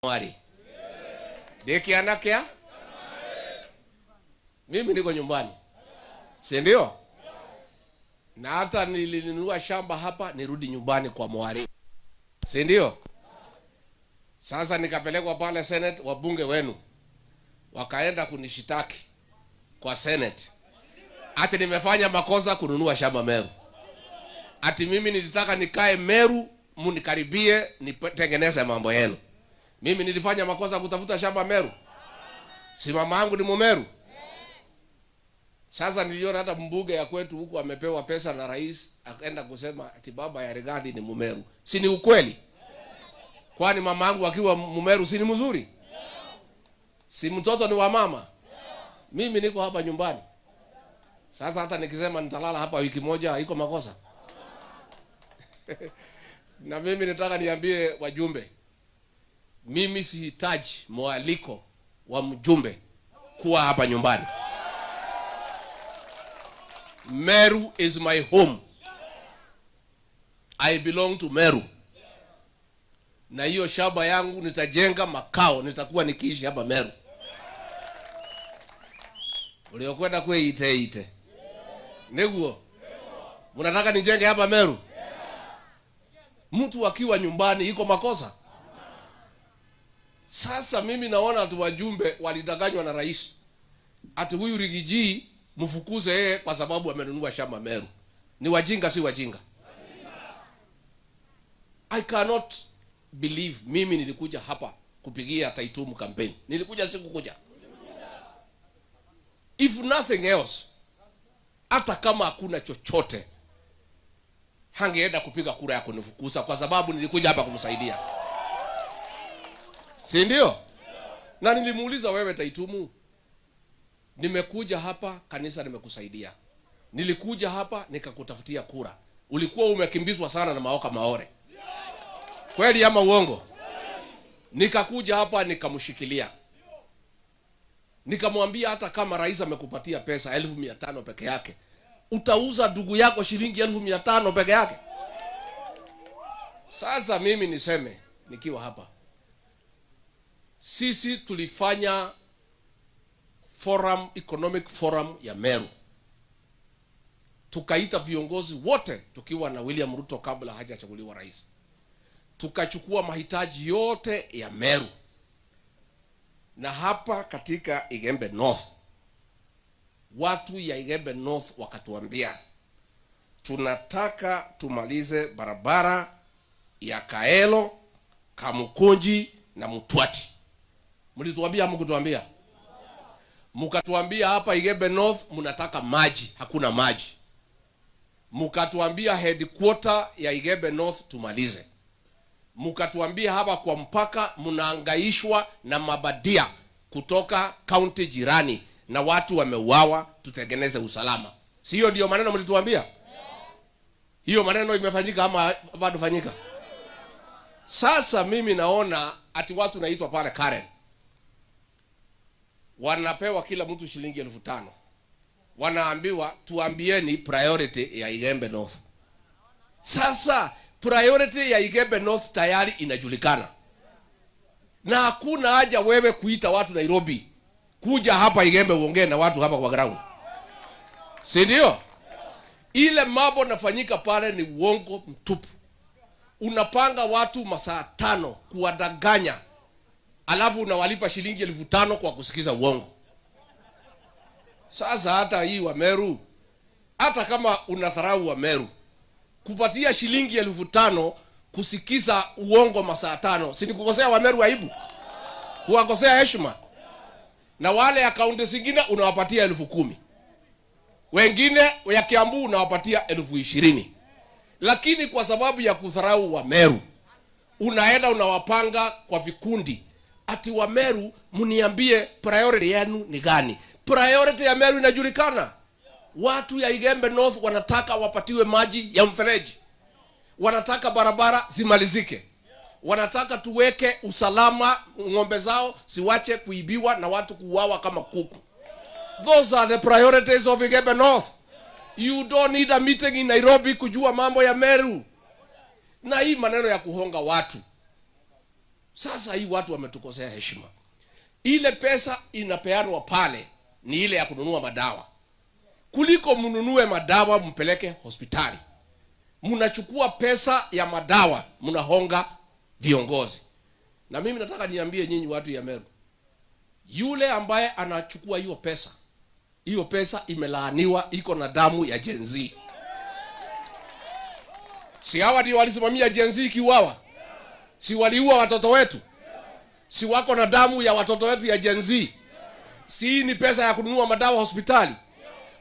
Mwari. Deki anakia? Mimi niko nyumbani. Si ndio? Na hata nilinunua shamba hapa nirudi nyumbani kwa Mwari. Si ndio? Sasa nikapelekwa pale Senate, wabunge wenu wakaenda kunishitaki kwa Senate. Ati nimefanya makosa kununua shamba Meru. Ati mimi nilitaka nikae Meru munikaribie nitengeneze mambo yenu. Mimi nilifanya makosa kutafuta shamba Meru? Si mama yangu ni Mumeru? Sasa niliona hata mbunge ya kwetu huku amepewa pesa na rais, akaenda kusema ati baba ya Rigathi ni Mumeru. Si ni ukweli? Kwani mama yangu akiwa Mumeru si ni mzuri? Si mtoto ni wa mama? Mimi niko hapa nyumbani. Sasa hata nikisema nitalala hapa wiki moja iko makosa? Na mimi nataka niambie wajumbe, mimi sihitaji mwaliko wa mjumbe kuwa hapa nyumbani. Meru is my home. I belong to Meru. Na hiyo shamba yangu nitajenga makao, nitakuwa nikiishi hapa Meru. Uliokwenda kwe ite. Neguo. Mnataka nijenge hapa Meru? Mtu akiwa nyumbani iko makosa? Sasa mimi naona ati wajumbe walidanganywa na rais. Ati huyu Rigiji mfukuze yeye kwa sababu amenunua shamba Meru. Ni wajinga si wajinga? I cannot believe mimi nilikuja hapa kupigia Taitumu campaign. Nilikuja sikukuja. If nothing else, hata kama hakuna chochote, hangeenda kupiga kura ya kunifukuza kwa sababu nilikuja hapa kumsaidia. Si ndio? Na nilimuuliza, wewe Taitumu, nimekuja hapa kanisa nimekusaidia. Nilikuja hapa nikakutafutia kura. Ulikuwa umekimbizwa sana na Maoka Maore. Kweli ama uongo? Nikakuja hapa nikamshikilia. Nikamwambia hata kama rais amekupatia pesa 1500 peke yake, utauza ndugu yako shilingi 1500 peke yake? Sasa mimi niseme nikiwa hapa, sisi tulifanya economic forum ya Meru. Tukaita viongozi wote tukiwa na William Ruto kabla hajachaguliwa rais. Tukachukua mahitaji yote ya Meru. Na hapa katika Igembe North, watu ya Igembe North wakatuambia, tunataka tumalize barabara ya Kaelo, Kamukunji na Mutwati. Mlituambia mkutuambia? Mkatuambia hapa Igembe North mnataka maji, hakuna maji. Mkatuambia headquarter ya Igembe North tumalize. Mkatuambia hapa kwa mpaka mnaangaishwa na mabadia kutoka county jirani na watu wameuawa, tutengeneze usalama. Sio ndio maneno mlituambia? Hiyo maneno imefanyika ama bado fanyika? Sasa mimi naona ati watu naitwa pale Karen, wanapewa kila mtu shilingi 1500. Wanaambiwa tuambieni priority ya Igembe North. Sasa priority ya Igembe North tayari inajulikana. Na hakuna haja wewe kuita watu Nairobi kuja hapa Igembe uongee na watu hapa kwa ground. Si ndio? Ile mambo nafanyika pale ni uongo mtupu. Unapanga watu masaa 5 kuwadanganya, alafu unawalipa shilingi 1500 kwa kusikiza uongo. Sasa hata hii wa Meru, hata kama unadharau wa Meru, kupatia shilingi 1500 kusikiza uongo masaa 5, si ni kukosea wa Meru aibu? Kuwakosea heshima? Na wale akaunti zingine unawapatia 10,000. Wengine ya Kiambu unawapatia 20,000. Lakini kwa sababu ya kudharau wa Meru, unaenda unawapanga kwa vikundi. Ati wa Meru mniambie priority yenu ni gani? Priority ya Meru inajulikana. Watu ya Igembe North wanataka wapatiwe maji ya mfereji. Wanataka barabara zimalizike. Wanataka tuweke usalama, ng'ombe zao siwache kuibiwa na watu kuuawa kama kuku. Those are the priorities of Igembe North. You don't need a meeting in Nairobi kujua mambo ya Meru. Na hii maneno ya kuhonga watu, Sasa hii watu wametukosea heshima. Ile pesa inapeanwa pale ni ile ya kununua madawa. Kuliko mnunue madawa mpeleke hospitali, mnachukua pesa ya madawa mnahonga viongozi. Na mimi nataka niambie nyinyi watu ya Meru, yule ambaye anachukua hiyo pesa imelaaniwa, iko na damu ya Gen Z. Si hawa ndio walisimamia Gen Z kiuawa? Si waliua watoto wetu? Si wako na damu ya watoto wetu ya Gen Z? Si ni pesa ya kununua madawa hospitali?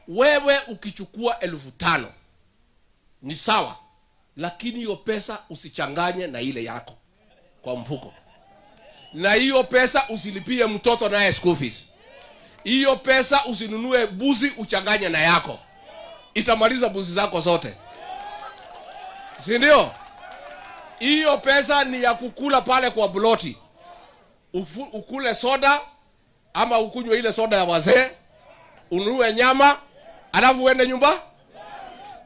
Wewe ukichukua 5,000 ni sawa, lakini hiyo pesa usichanganye na ile yako kwa mfuko. Na hiyo pesa usilipie mtoto naye school fees. Hiyo pesa usinunue buzi uchanganye na yako. Itamaliza buzi zako zote. Si ndio? Hiyo pesa ni ya kukula pale kwa buloti. Ukule soda ama ukunywe ile soda ya wazee, ununue nyama, alafu uende nyumba.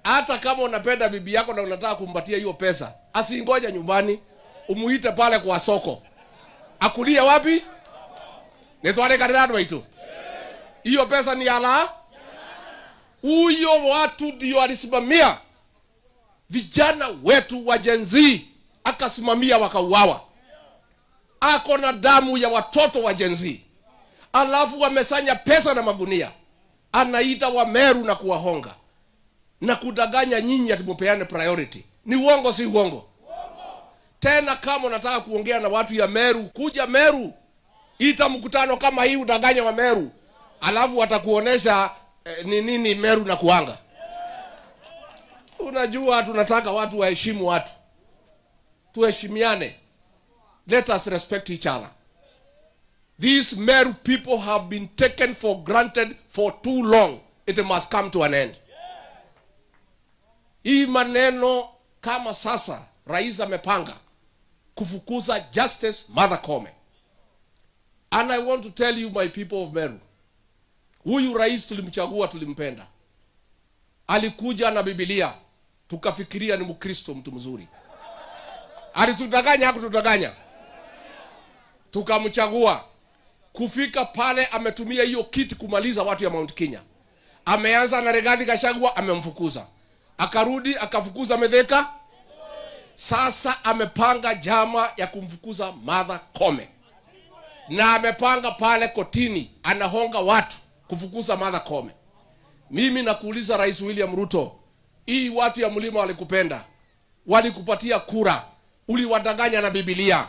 Hata kama unapenda bibi yako na unataka kumpatia hiyo pesa, asingoje nyumbani, umuite pale kwa soko. Akulie wapi? Netwale kandidato wetu. Hiyo pesa ni ala. Huyo watu ndio alisimamia vijana wetu wa Gen Z, akasimamia wakauawa. Ako na damu ya watoto wa Gen Z. Alafu wamesanya pesa na magunia. Anaita wa Meru na kuwahonga na kudanganya nyinyi ati mupeane priority. Ni uongo si uongo? Tena kama unataka kuongea na watu ya Meru, kuja Meru. Ita mkutano kama hii udanganya wa Meru. Alafu watakuonesha ni nini Meru na kuanga. Unajua tunataka watu waheshimu watu. Tuheshimiane. Let us respect each other. These Meru people have been taken for granted for too long. It must come to an end. Hii maneno kama sasa rais amepanga kufukuza Justice Martha Koome. And I want to tell you, my people of Meru, huyu rais tulimchagua, tulimpenda. Alikuja na Biblia, tukafikiria ni Mkristo, mtu mzuri. Alitudanganya, hakutudanganya. Tukamchagua. Kufika pale ametumia hiyo kiti kumaliza watu ya Mount Kenya. Ameanza na Rigathi Gachagua, amemfukuza. Akarudi akafukuza Mithika. Sasa amepanga jama ya kumfukuza Martha Koome. Na amepanga pale kotini anahonga watu kufukuza Martha Koome. Mimi nakuuliza Rais William Ruto, hii watu ya mlima walikupenda, walikupatia kura, uliwadanganya na Biblia.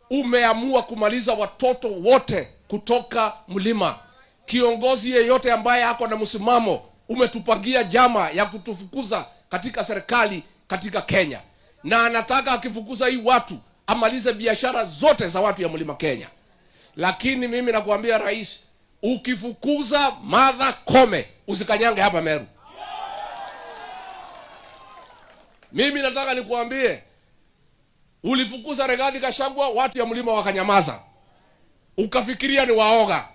Umeamua kumaliza watoto wote kutoka mlima. Kiongozi yeyote ambaye ako na msimamo, umetupangia jama ya kutufukuza katika serikali katika Kenya. Na anataka akifukuza hii watu amalize biashara zote za watu ya mlima Kenya. Lakini mimi nakuambia rais, ukifukuza Martha Koome usikanyange hapa Meru. Mimi nataka nikuambie, ulifukuza Rigathi Gachagua, watu ya mlima wakanyamaza. Ukafikiria ni waoga.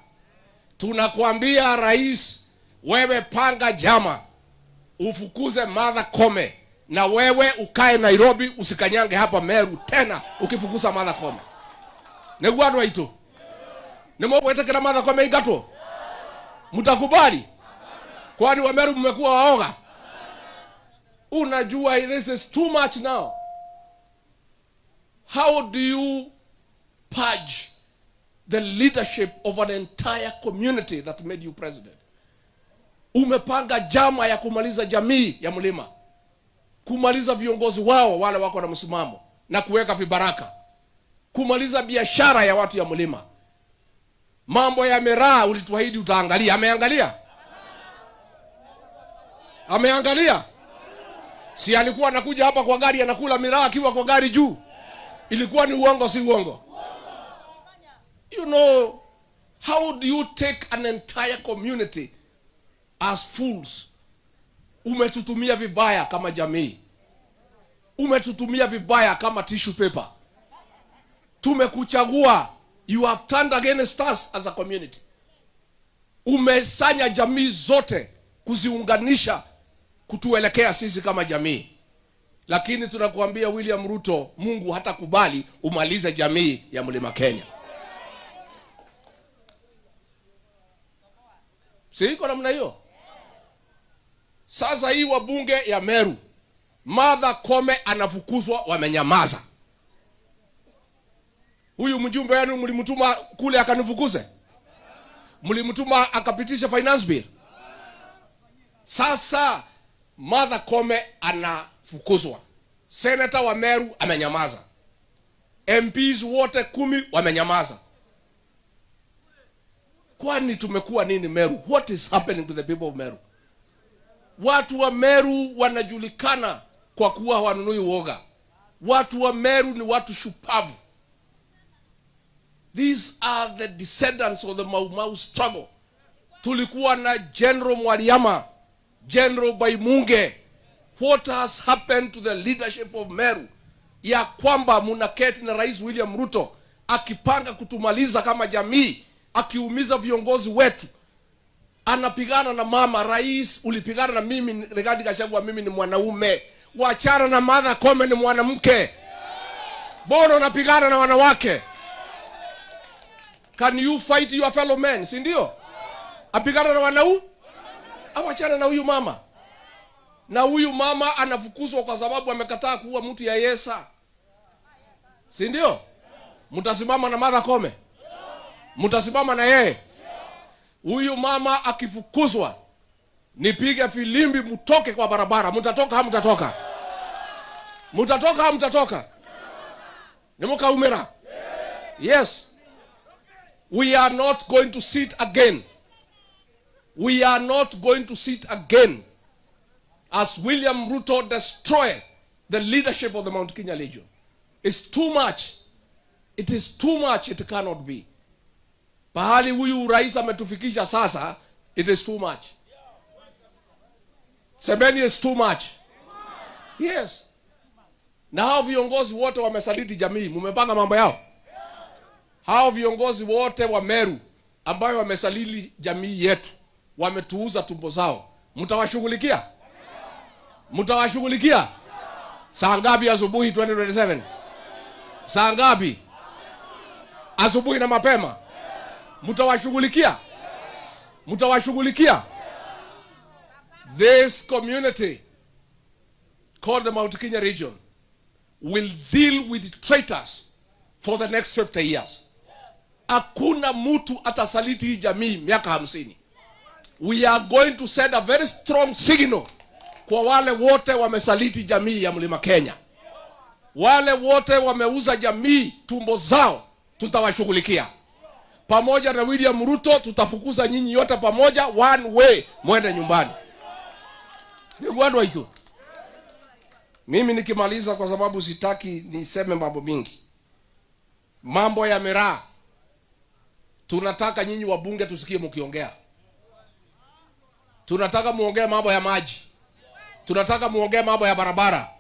Tunakuambia rais, wewe panga jama ufukuze Martha Koome, na wewe ukae Nairobi, usikanyange hapa Meru tena ukifukuza Martha Koome. Negwano waitu. Nemo wete kila Martha Koome igato. Mtakubali? Kwani wa Meru mmekuwa waoga? Unajua this is too much now. How do you purge the leadership of an entire community that made you president? Umepanga jama ya kumaliza jamii ya mlima, kumaliza viongozi wao wale wako na msimamo na kuweka vibaraka, kumaliza biashara ya watu ya mlima. Mambo ya miraa ulituahidi utaangalia. Ameangalia? Ameangalia? Si alikuwa anakuja hapa kwa gari anakula miraa akiwa kwa gari juu? Ilikuwa ni uongo si uongo? You know, how do you take an entire community as fools? Umetutumia vibaya kama jamii. Umetutumia vibaya kama tissue paper. Tumekuchagua. You have turned against us as a community. Umesanya jamii zote kuziunganisha kutuelekea sisi kama jamii. Lakini tunakuambia William Ruto, Mungu hatakubali umalize jamii ya Mlima Kenya. Siko namna hiyo. Sasa hii wabunge ya Meru, Martha Koome anafukuzwa, wamenyamaza. Huyu mjumbe wenu mlimtuma kule akanifukuze? Mlimtuma akapitisha finance bill? Sasa Martha Koome anafukuzwa. Senator wa Meru amenyamaza. MPs wote 10 wamenyamaza. Kwani tumekuwa nini Meru? What is happening to the people of Meru? Watu wa Meru wanajulikana kwa kuwa wanunui uoga. Watu wa Meru ni watu shupavu. These are the descendants of the Mau Mau struggle. Tulikuwa na General Mwaliama, General Baimunge. What has happened to the leadership of Meru? Ya kwamba munaketi na Rais William Ruto akipanga kutumaliza kama jamii, akiumiza viongozi wetu. Anapigana na mama rais, ulipigana na mimi Rigathi Gachagua, mimi ni mwanaume. Wachana na Martha Koome, ni mwanamke. Bono unapigana na wanawake. Can you fight your fellow men? Si ndio? Apigana na wanaume? Awachana na huyu mama. Na huyu mama anafukuzwa kwa sababu amekataa kuwa mtu ya Yesa. Si ndio? Mtasimama na Martha Koome? Mtasimama na yeye? Huyu mama akifukuzwa, nipige filimbi mtoke kwa barabara. Mtatoka au mtatoka? Mtatoka au mtatoka? Nimuka umera? Yes. We are not going to sit again. We are not going to sit again as William Ruto destroy the leadership of the Mount Kenya Legion. It's too much. It is too much. It cannot be. Pahali huyu rais ametufikisha sasa, it is too much. Semeni is too much. Yes. Na hao viongozi wote wamesaliti jamii, mumepanga mambo yao. Hao viongozi wote wa Meru ambao wamesalili jamii yetu, wametuuza tumbo zao. Mtawashughulikia? Mtawashughulikia? Saa ngapi asubuhi 2027? Saa ngapi? Asubuhi na mapema. Mtawashughulikia? Mtawashughulikia? This community called the Mount Kenya region will deal with traitors for the next 50 years. Hakuna mtu atasaliti hii jamii miaka 50. We are going to send a very strong signal kwa wale wote wamesaliti jamii ya Mlima Kenya. Wale wote wameuza jamii tumbo zao, tutawashughulikia. Pamoja na William Ruto tutafukuza nyinyi yote pamoja, one way, mwende nyumbani. Ni gwandwa hiyo. Mimi nikimaliza, kwa sababu sitaki niseme mambo mingi. Mambo ya miraa, tunataka nyinyi wabunge tusikie mkiongea. Tunataka muongee mambo ya maji. Tunataka muongee mambo ya barabara.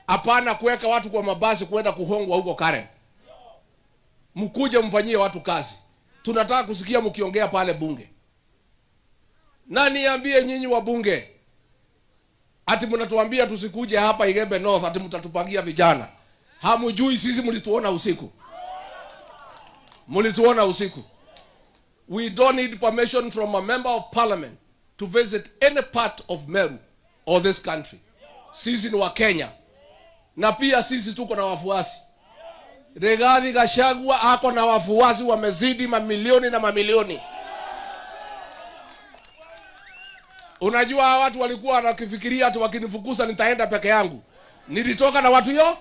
Hapana kuweka watu kwa mabasi kwenda kuhongwa huko Karen. Mkuje mfanyie watu kazi. Tunataka kusikia mkiongea pale bunge. Na niambie nyinyi wabunge, ati mnatuambia tusikuje hapa Igembe North, ati mtatupangia vijana. Hamujui sisi mlituona usiku. Mlituona usiku. We don't need permission from a member of parliament to visit any part of Meru or this country. Sisi ni wa Kenya. Na pia sisi tuko na wafuasi. Rigathi Gachagua ako na wafuasi wamezidi mamilioni na mamilioni. Unajua watu walikuwa wanakifikiria ati wakinifukuza nitaenda peke yangu. Nilitoka na watu yo?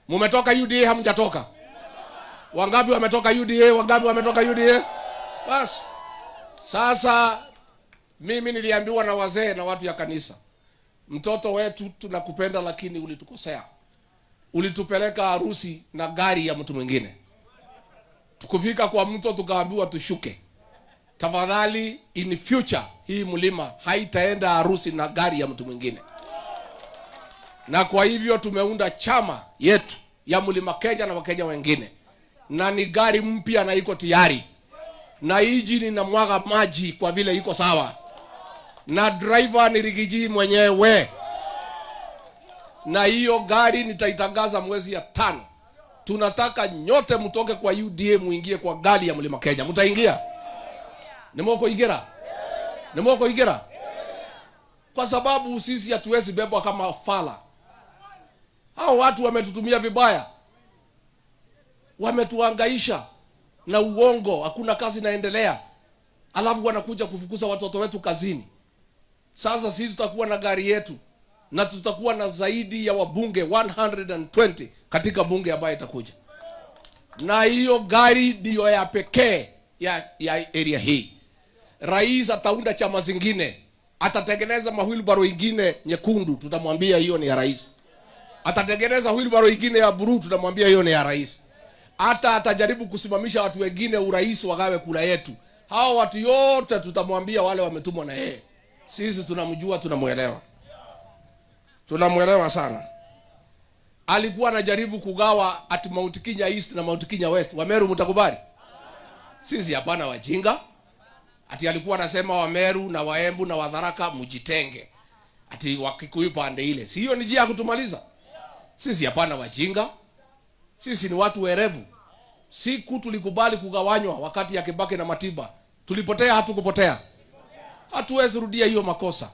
Mumetoka UDA hamjatoka? Wangapi wametoka UDA? Wangapi wametoka UDA? Bas. Sasa mimi niliambiwa na wazee na watu ya kanisa, mtoto wetu tunakupenda lakini ulitukosea. Ulitupeleka harusi na gari ya mtu mwingine. Tukufika kwa mto tukaambiwa tushuke. Tafadhali in future hii mlima haitaenda harusi na gari ya mtu mwingine. Na kwa hivyo tumeunda chama yetu ya Mlima Kenya na Wakenya wengine. Na ni gari mpya na iko tayari. Na injini na mwaga maji kwa vile iko sawa. Na driver ni Rigiji mwenyewe. na hiyo gari nitaitangaza mwezi ya 5. Tunataka nyote mtoke kwa UDA muingie kwa gari ya Mlima Kenya. Mtaingia? Nimoko igera? Nimoko igera? Kwa sababu sisi hatuwezi bebwa kama fala. Hao watu wametutumia vibaya. Wametuhangaisha na uongo, hakuna kazi inaendelea. Alafu wanakuja kufukuza watoto wetu kazini. Sasa sisi tutakuwa na gari yetu na tutakuwa na zaidi ya wabunge 120 katika bunge ambayo itakuja. Na hiyo gari ndio ya pekee ya area hii. Rais ataunda chama zingine, atatengeneza mawheelbarrow ingine nyekundu, tutamwambia hiyo ni ya rais. Atatengeneza wheelbarrow ingine ya blue, tutamwambia hiyo ni ya rais. Hata atajaribu kusimamisha watu wengine urais wagawe kula yetu. Hao watu yote tutamwambia wale wametumwa na yeye. Sisi tunamjua, tunamuelewa. Tunamuelewa sana. Alikuwa anajaribu kugawa at Mount Kenya East na Mount Kenya West. Wameru mtakubali? Sisi hapana wajinga. Ati alikuwa anasema Wameru na Waembu na Wadharaka mjitenge. Ati Wakikuyu pande ile. Si hiyo ni njia ya kutumaliza? Sisi hapana wajinga. Sisi ni watu werevu. Siku tulikubali kugawanywa wakati ya Kibaki na Matiba. Tulipotea hatukupotea. Hatuwezi rudia hiyo makosa.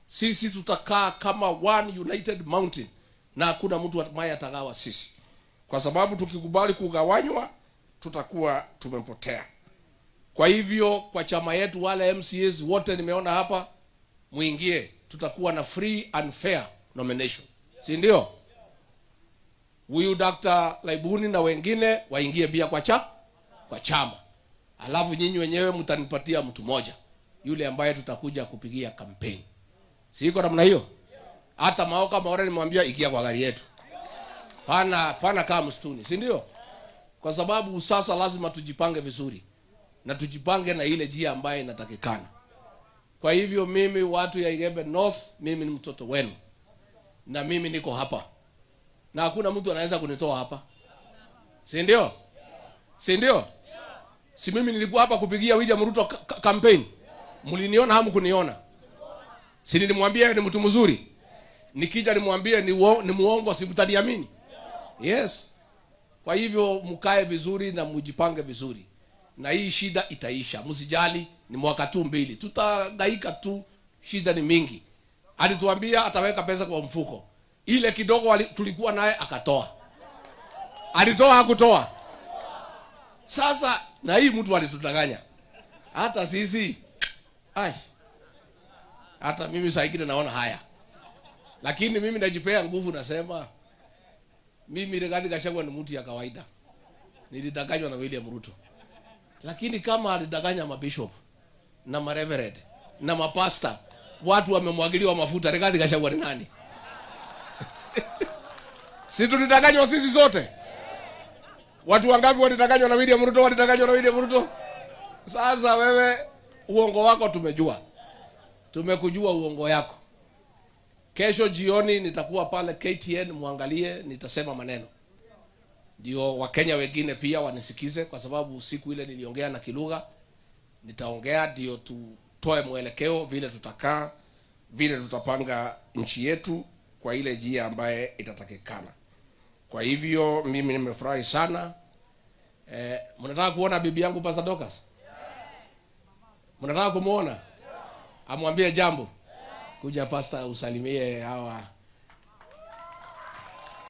Sisi tutakaa kama one united mountain na hakuna mtu ambaye atagawa sisi. Kwa sababu tukikubali kugawanywa tutakuwa tumepotea. Kwa hivyo kwa chama yetu wale MCAs wote nimeona hapa muingie, tutakuwa na free and fair nomination. Si ndio? Huyu Dr. Laibuni na wengine waingie pia kwa chama. Alafu nyinyi wenyewe mtanipatia mtu mmoja yule ambaye tutakuja kupigia kampeni. Siko namna hiyo? Hata Maoka Maore nimwambia ikia kwa gari yetu. Pana kama msituni, si ndio? Kwa sababu sasa lazima tujipange vizuri. Na tujipange na ile njia ambayo inatakikana. Kwa hivyo mimi watu ya Igembe North, mimi ni mtoto wenu. Na mimi niko hapa. Na hakuna mtu anaweza kunitoa hapa. Si ndio? Si ndio? Si mimi nilikuwa hapa kupigia William Ruto campaign. Mliniona hamu kuniona. Si nilimwambia ni mtu mzuri. Nikija nimwambie ni muongo, si mtaniamini. Yes. Kwa hivyo mkae vizuri na mjipange vizuri. Na hii shida itaisha. Msijali, ni mwaka tu 2. Tutagaika tu, shida ni mingi. Alituambia ataweka pesa kwa mfuko. Ile kidogo tulikuwa naye akatoa. Alitoa hakutoa. Sasa na hii mtu alitudanganya. Hata sisi hata mimi saa ingine naona haya. Lakini mimi najipea nguvu, nasema mimi Rigathi Gachagua ni mtu ya kawaida. Nilidanganywa na William Ruto. Lakini kama alidanganya mabishop na mareverend na mapasta, watu wamemwagiliwa mafuta, Rigathi Gachagua ni nani? Si tulidanganywa sisi sote? Watu wangapi walidanganywa na William Ruto? Walidanganywa na William Ruto. Sasa wewe uongo wako tumejua. Tumekujua uongo yako. Kesho jioni nitakuwa pale KTN, muangalie, nitasema maneno. Ndio Wakenya wengine pia wanisikize, kwa sababu siku ile niliongea na kilugha. Nitaongea ndio tutoe mwelekeo vile tutakaa, vile tutapanga nchi yetu kwa ile njia ambaye itatakikana. Kwa hivyo mimi nimefurahi sana. Mnataka kuona bibi yangu Pastor Dorcas? Mnataka kumuona? Amwambie jambo. Kuja pastor usalimie hawa